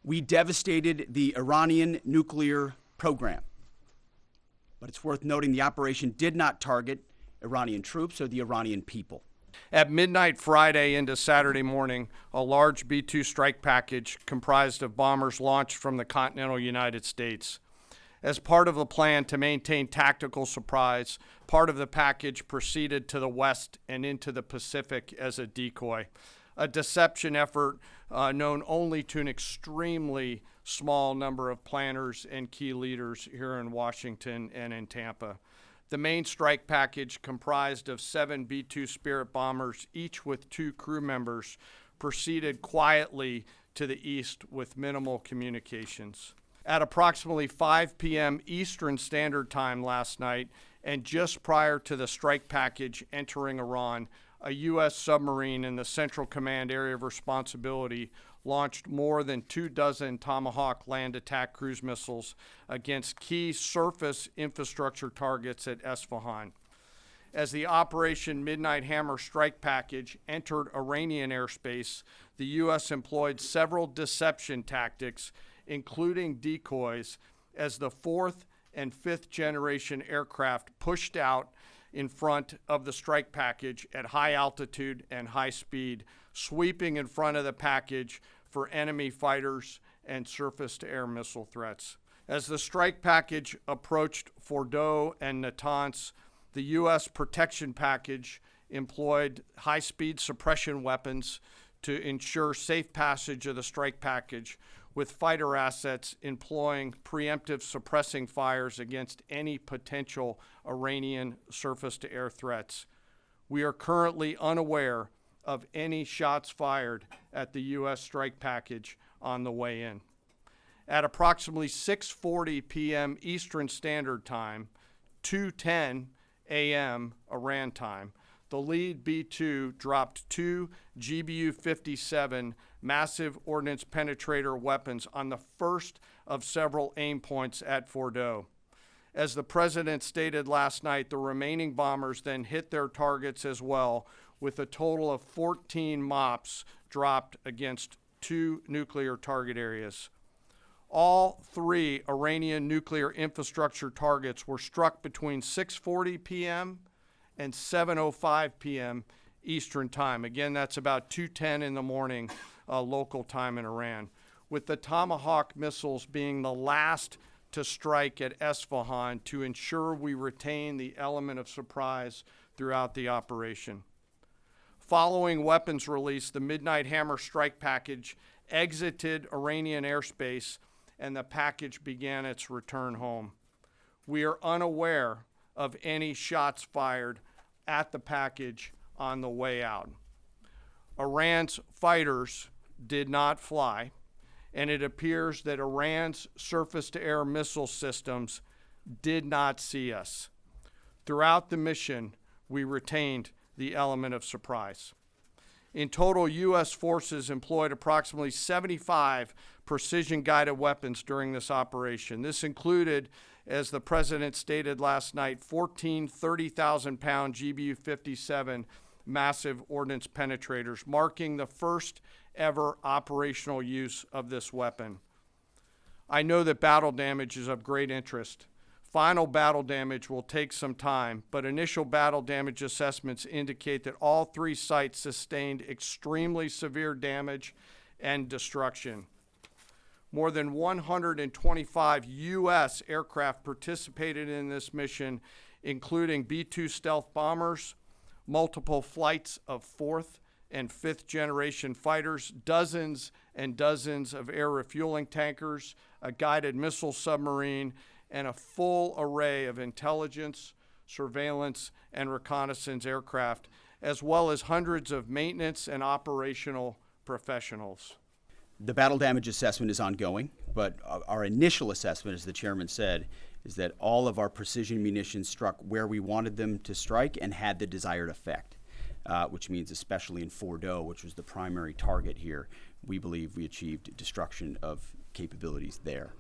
We devastated the Iranian nuclear program. But it's worth noting the operation did not target Iranian troops or the Iranian people. At midnight Friday into Saturday morning, a large B-2 strike package comprised of bombers launched from the continental United States. As part of the plan to maintain tactical surprise, part of the package proceeded to the west and into the Pacific as a decoy, a deception effort known only to an extremely small number of planners and key leaders here in Washington and in Tampa. The main strike package, comprised of 7 B-2 Spirit bombers, each with 2 crew members, proceeded quietly to the east with minimal communications. At approximately 5 p.m. Eastern Standard Time last night, and just prior to the strike package entering Iran, a U.S. submarine in the Central Command Area of Responsibility launched more than 24 Tomahawk land attack cruise missiles against key surface infrastructure targets at Isfahan. As the Operation Midnight Hammer strike package entered Iranian airspace, the U.S. employed several deception tactics, including decoys, as the 4th and 5th generation aircraft pushed out in front of the strike package at high altitude and high speed, sweeping in front of the package for enemy fighters and surface-to-air missile threats. As the strike package approached Fordo and Natanz, the U.S. protection package employed high-speed suppression weapons to ensure safe passage of the strike package, with fighter assets employing preemptive suppressing fires against any potential Iranian surface-to-air threats. We are currently unaware of any shots fired at the U.S. strike package on the way in. At approximately 6:40 p.m. Eastern Standard Time, 2:10 a.m. Iran time, the lead B-2 dropped 2 GBU-57 massive ordnance penetrator weapons on the first of several aim points at Fordo. As the president stated last night, the remaining bombers then hit their targets as well, with a total of 14 MOPs dropped against 2 nuclear target areas. All 3 Iranian nuclear infrastructure targets were struck between 6:40 p.m. and 7:05 p.m. Eastern Time. Again, that's about 2:10 in the morning local time in Iran, with the Tomahawk missiles being the last to strike at Isfahan to ensure we retain the element of surprise throughout the operation. Following weapons release, the Midnight Hammer strike package exited Iranian airspace and the package began its return home. We are unaware of any shots fired at the package on the way out. Iran's fighters did not fly, and it appears that Iran's surface-to-air missile systems did not see us. Throughout the mission, we retained the element of surprise. In total, U.S. forces employed approximately 75 precision-guided weapons during this operation. This included, as the president stated last night, 14 30,000-pound GBU-57 massive ordnance penetrators, marking the first ever operational use of this weapon. I know that battle damage is of great interest. Final battle damage will take some time, but initial battle damage assessments indicate that all 3 sites sustained extremely severe damage and destruction. More than 125 U.S. aircraft participated in this mission, including B-2 stealth bombers, multiple flights of 4th and 5th generation fighters, dozens and dozens of air refueling tankers, a guided missile submarine, and a full array of intelligence, surveillance, and reconnaissance aircraft, as well as hundreds of maintenance and operational professionals. The battle damage assessment is ongoing, but our initial assessment, as the chairman said, is that all of our precision munitions struck where we wanted them to strike and had the desired effect, which means especially in Fordo, which was the primary target here, we believe we achieved destruction of capabilities there.